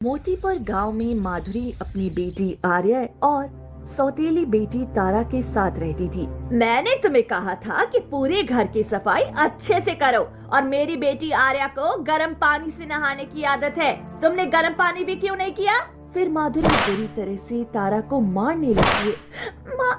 मोतीपुर गांव में माधुरी अपनी बेटी आर्या और सौतेली बेटी तारा के साथ रहती थी। मैंने तुम्हें कहा था कि पूरे घर की सफाई अच्छे से करो और मेरी बेटी आर्या को गर्म पानी से नहाने की आदत है। तुमने गर्म पानी भी क्यों नहीं किया? फिर माधुरी बुरी तरह से तारा को मारने लगी है। माँ,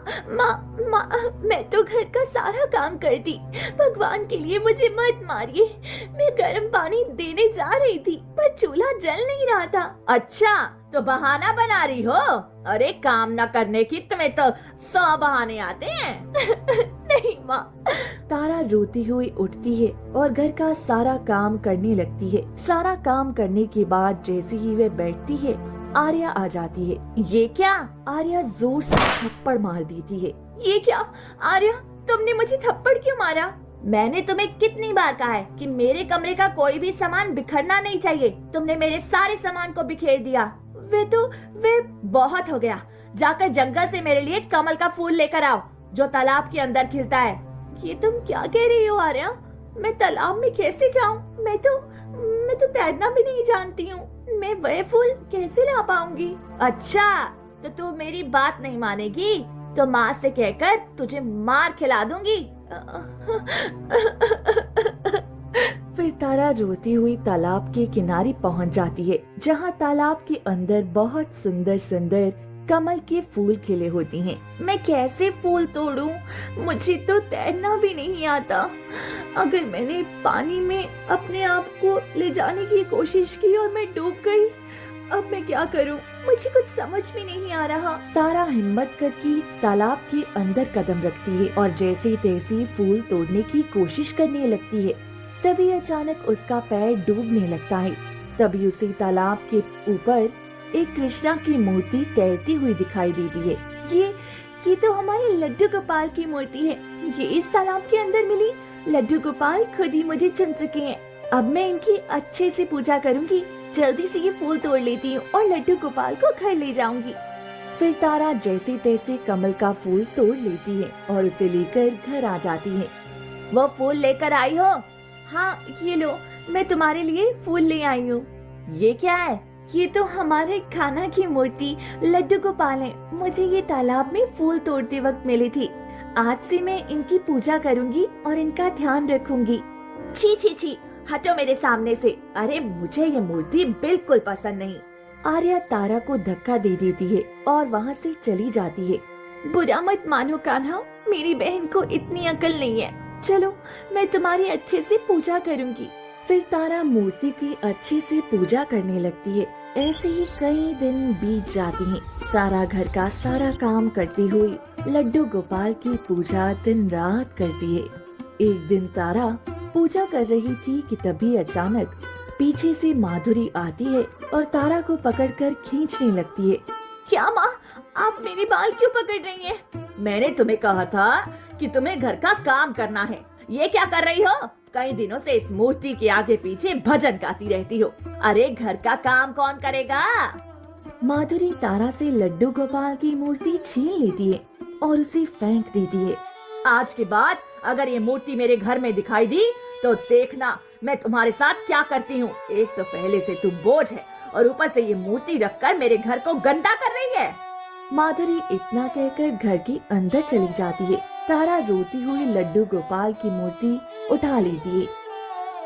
मैं तो घर का सारा काम करती। भगवान के लिए मुझे मत मारिए। मैं गर्म पानी देने जा रही थी पर चूल्हा जल नहीं रहा था। अच्छा, तो बहाना बना रही हो? अरे काम न करने की तुम्हें तो 100 बहाने आते हैं। नहीं माँ। तारा रोती हुई उठती है और घर का सारा काम करने लगती है। सारा काम करने के बाद जैसे ही वे बैठती है, आर्या आ जाती है। ये क्या? आर्या जोर से थप्पड़ मार देती है। ये क्या आर्या, तुमने मुझे थप्पड़ क्यों मारा? मैंने तुम्हें कितनी बार कहा है कि मेरे कमरे का कोई भी सामान बिखरना नहीं चाहिए। तुमने मेरे सारे सामान को बिखेर दिया। वे बहुत हो गया। जाकर जंगल से मेरे लिए कमल का फूल लेकर आओ जो तालाब के अंदर खिलता है। ये तुम क्या कह रही हो आर्या? मैं तालाब में कैसे जाऊं? मैं तो तैरना भी नहीं जानती हूँ। मैं वह फूल कैसे ला पाऊंगी? अच्छा, तो तू मेरी बात नहीं मानेगी तो माँ से कहकर तुझे मार खिला दूंगी। फिर तारा रोती हुई तालाब के किनारे पहुंच जाती है, जहाँ तालाब के अंदर बहुत सुंदर सुंदर कमल के फूल खिले होते हैं। मैं कैसे फूल तोड़ूं? मुझे तो तैरना भी नहीं आता। अगर मैंने पानी में अपने आप को ले जाने की कोशिश की और मैं डूब गई, अब मैं क्या करूं? मुझे कुछ समझ में नहीं आ रहा। तारा हिम्मत करके तालाब के अंदर कदम रखती है और जैसे तैसे फूल तोड़ने की कोशिश करने लगती है। तभी अचानक उसका पैर डूबने लगता है। तभी उसे तालाब के ऊपर एक कृष्णा की मूर्ति तैरती हुई दिखाई देती है। ये तो हमारे लड्डू गोपाल की मूर्ति है। ये इस तालाब के अंदर मिली। लड्डू गोपाल खुद ही मुझे चुन चुके हैं। अब मैं इनकी अच्छे से पूजा करूंगी। जल्दी से ये फूल तोड़ लेती हूँ और लड्डू गोपाल को घर ले जाऊंगी। फिर तारा जैसे तैसे कमल का फूल तोड़ लेती है और उसे लेकर घर आ जाती है। वो फूल लेकर आई हो? हाँ, ये लो, मैं तुम्हारे लिए फूल ले आई हूँ। ये क्या है? ये तो हमारे खाना की मूर्ति लड्डू गोपाल है। मुझे ये तालाब में फूल तोड़ते वक्त मिली थी। आज से मैं इनकी पूजा करूंगी और इनका ध्यान रखूंगी। छी छी छी, हटो मेरे सामने से। अरे मुझे ये मूर्ति बिल्कुल पसंद नहीं। आर्या तारा को धक्का दे देती है और वहाँ से चली जाती है। बुरा मत मानो कान्हा, मेरी बहन को इतनी अकल नहीं है। चलो, मैं तुम्हारी अच्छे से पूजा करूंगी। फिर तारा मूर्ति की अच्छे से पूजा करने लगती है। ऐसे ही कई दिन बीत जाते हैं। तारा घर का सारा काम करती हुई लड्डू गोपाल की पूजा दिन रात करती है। एक दिन तारा पूजा कर रही थी कि तभी अचानक पीछे से माधुरी आती है और तारा को पकड़कर खींचने लगती है। क्या माँ, आप मेरे बाल क्यों पकड़ रही हैं? मैंने तुम्हें कहा था कि तुम्हें घर का काम करना है। ये क्या कर रही हो? कई दिनों से इस मूर्ति के आगे पीछे भजन गाती रहती हो। अरे घर का काम कौन करेगा? माधुरी तारा से लड्डू गोपाल की मूर्ति छीन लेती है और उसे फेंक देती है। आज के बाद अगर ये मूर्ति मेरे घर में दिखाई दी तो देखना मैं तुम्हारे साथ क्या करती हूँ। एक तो पहले से तू बोझ है और ऊपर से ये मूर्ति रखकर मेरे घर को गंदा कर रही है। माधुरी इतना कहकर घर के अंदर चली जाती है। तारा रोती हुई लड्डू गोपाल की मूर्ति उठा लेती है।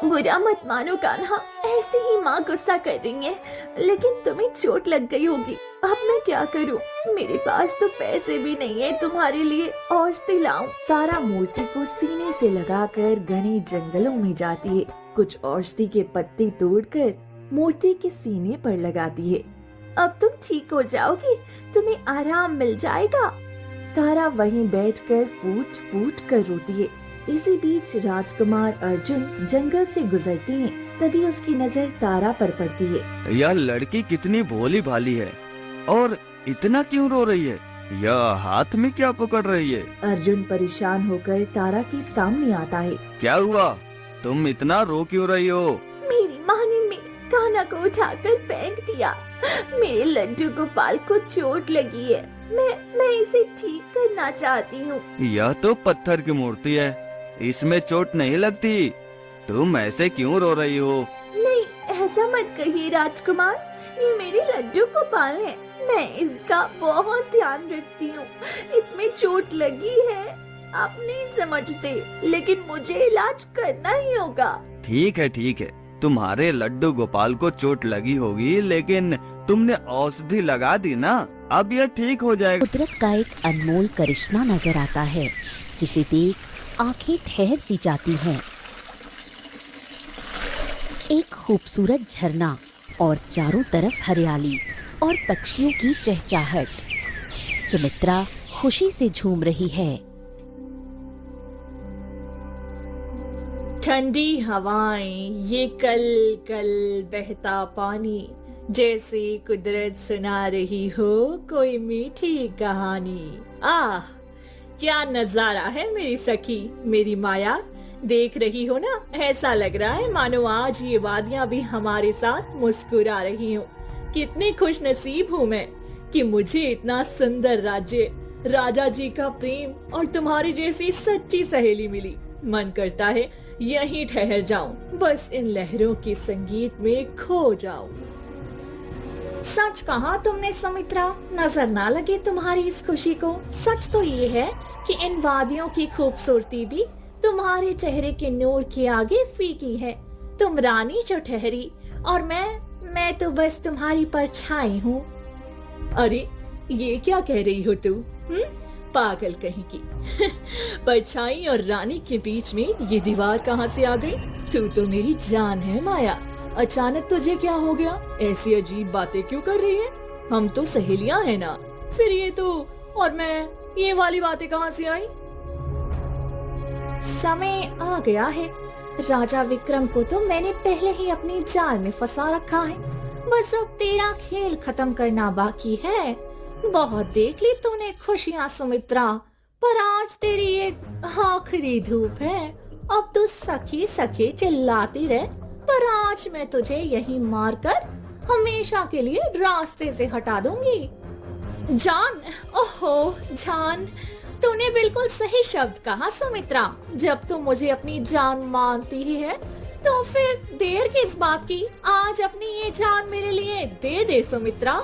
बुरा मत मानो कान्हा, ऐसे ही माँ गुस्सा कर रही है, लेकिन तुम्हें चोट लग गई होगी। अब मैं क्या करूँ? मेरे पास तो पैसे भी नहीं है तुम्हारे लिए औषधि लाऊं। तारा मूर्ति को सीने से लगाकर घने जंगलों में जाती है। कुछ औषधि के पत्ते तोड़कर मूर्ति के सीने पर लगाती है। अब तुम ठीक हो जाओगी, तुम्हें आराम मिल जाएगा। तारा वहीं बैठकर फूट फूट कर रोती है। इसी बीच राजकुमार अर्जुन जंगल से गुजरते हैं। तभी उसकी नजर तारा पर पड़ती है। यह लड़की कितनी भोली भाली है और इतना क्यों रो रही है? यह हाथ में क्या पकड़ रही है? अर्जुन परेशान होकर तारा के सामने आता है। क्या हुआ? तुम इतना रो क्यों रही हो? मेरी माँ ने कान्हा को उठाकर फेंक दिया। मेरे लड्डू गोपाल को चोट लगी है। मैं इसे ठीक करना चाहती हूँ। यह तो पत्थर की मूर्ति है, इसमें चोट नहीं लगती। तुम ऐसे क्यों रो रही हो? नहीं, ऐसा मत कहिए राजकुमार। ये मेरी लड्डू गोपाल है, मैं इसका बहुत ध्यान रखती हूँ। इसमें चोट लगी है, आप नहीं समझते, लेकिन मुझे इलाज करना ही होगा। ठीक है, तुम्हारे लड्डू गोपाल को चोट लगी होगी, लेकिन तुमने औषधि लगा दी ना, अब यह ठीक हो जाएगा। कुदरत का एक अनमोल करिश्मा नजर आता है, जिसे देख आंखें ठहर सी जाती हैं। एक खूबसूरत झरना और चारों तरफ हरियाली और पक्षियों की चहचहाहट। सुमित्रा खुशी से झूम रही है। ठंडी हवाएं, ये कल कल बहता पानी, जैसे कुदरत सुना रही हो कोई मीठी कहानी। आह, क्या नजारा है मेरी सखी, मेरी माया। देख रही हो ना, ऐसा लग रहा है मानो आज ये वादियां भी हमारे साथ मुस्कुरा रही हो। कितनी खुश नसीब हूँ मैं कि मुझे इतना सुंदर राज्य, राजा जी का प्रेम और तुम्हारी जैसी सच्ची सहेली मिली। मन करता है यहीं ठहर जाऊं, बस इन लहरों के संगीत में खो जाऊं। सच कहा तुमने सुमित्रा, नजर ना लगे तुम्हारी इस खुशी को। सच तो ये है कि इन वादियों की खूबसूरती भी तुम्हारे चेहरे के नूर के आगे फीकी है। तुम रानी जो ठहरी और मैं तो बस तुम्हारी परछाई हूँ। अरे ये क्या कह रही हो तू? पागल कहीं की। परछाई और रानी के बीच में ये दीवार कहाँ से आ गई? तू तो मेरी जान है माया। अचानक तुझे क्या हो गया? ऐसी अजीब बातें क्यों कर रही है? हम तो सहेलियां हैं ना। फिर ये तो और मैं, ये वाली बातें कहाँ से आई? समय आ गया है। राजा विक्रम को तो मैंने पहले ही अपनी जाल में फंसा रखा है। बस अब तेरा खेल खत्म करना बाकी है। बहुत देख ली तूने खुशियां सुमित्रा, पर आज तेरी एक आखिरी धूप है। अब तू सखी सखी चिल्लाती रह, पर आज मैं तुझे यहीं मारकर हमेशा के लिए रास्ते से हटा दूंगी। जान, ओहो जान, तूने बिल्कुल सही शब्द कहा सुमित्रा। जब तू मुझे अपनी जान मानती ही है, तो फिर देर किस बात की? आज अपनी ये जान मेरे लिए दे दे सुमित्रा।